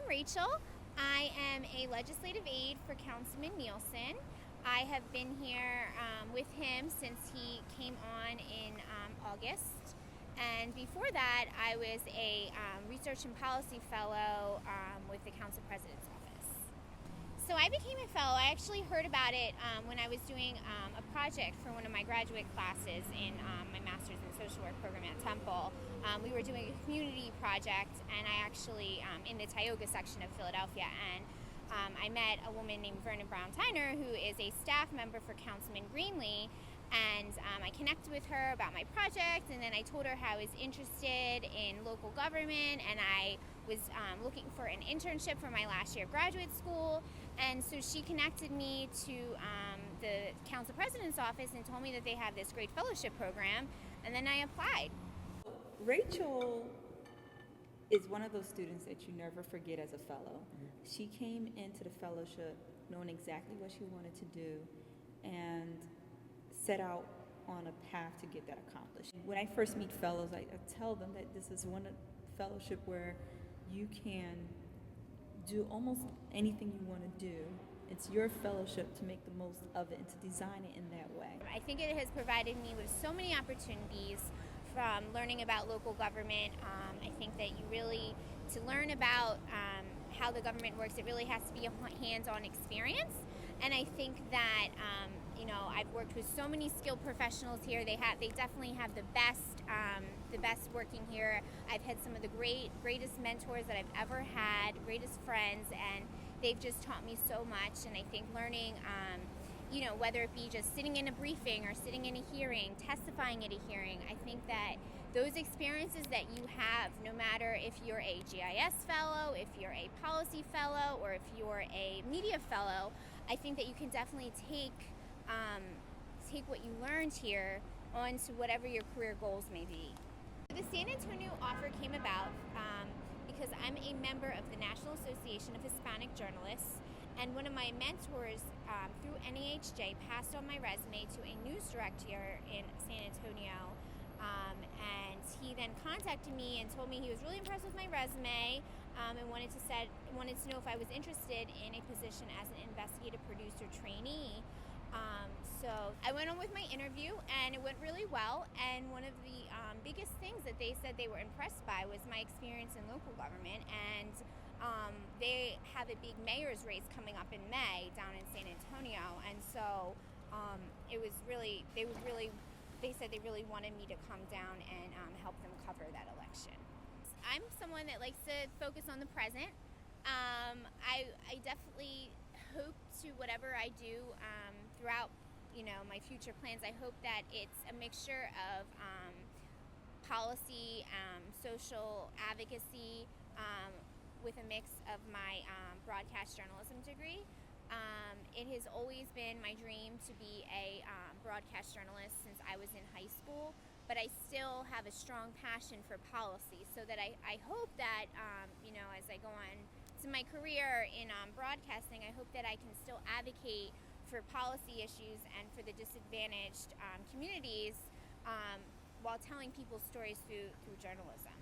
I'm Rachel. I am a legislative aide for Councilman Neilson. I have been here with him since he came on in August. And before that, I was a research and policy fellow with the Council President's Office. So I became a fellow. I actually heard about it when I was doing a project for one of my graduate classes in my master's in social work program at Temple. We were doing a community project, and I actually, in the Tioga section of Philadelphia, and I met a woman named Verna Brown-Tyner, who is a staff member for Councilman Greenlee, and I connected with her about my project, and then I told her how I was interested in local government, and I was looking for an internship for my last year of graduate school, and so she connected me to the Council President's Office and told me that they have this great fellowship program, and then I applied. Rachel is one of those students that you never forget as a fellow. She came into the fellowship knowing exactly what she wanted to do and set out on a path to get that accomplished. When I first meet fellows, I tell them that this is one fellowship where you can do almost anything you want to do. It's your fellowship to make the most of it and to design it in that way. I think it has provided me with so many opportunities, from learning about local government. I think that you really, to learn about how the government works, it really has to be a hands-on experience. And I think that I've worked with so many skilled professionals here. They definitely have the best working here. I've had some of the greatest mentors that I've ever had, greatest friends, and they've just taught me so much. And I think learning, whether it be just sitting in a briefing or sitting in a hearing, testifying at a hearing, I think that those experiences that you have, no matter if you're a GIS fellow, if you're a policy fellow, or if you're a media fellow, I think that you can definitely take what you learned here on to whatever your career goals may be. The San Antonio offer came about because I'm a member of the National Association of Hispanic Journalists, and one of my mentors through NAHJ passed on my resume to a news director in San Antonio, and he then contacted me and told me he was really impressed with my resume and wanted to know if I was interested in a position as an investigative producer trainee. So I went on with my interview, and it went really well, and one of the biggest things that they said they were impressed by was my experience in local government, and they have a big mayor's race coming up in May down in San Antonio, and so they said they really wanted me to come down and help them cover that election. I'm someone that likes to focus on the present. I definitely hope to, whatever I do throughout my future plans, I hope that it's a mixture of policy, social advocacy, with a mix of my broadcast journalism degree. It has always been my dream to be a broadcast journalist since I was in high school, but I still have a strong passion for policy, so that I hope that, as I go on to my career in broadcasting, I hope that I can still advocate for policy issues and for the disadvantaged communities while telling people's stories through journalism.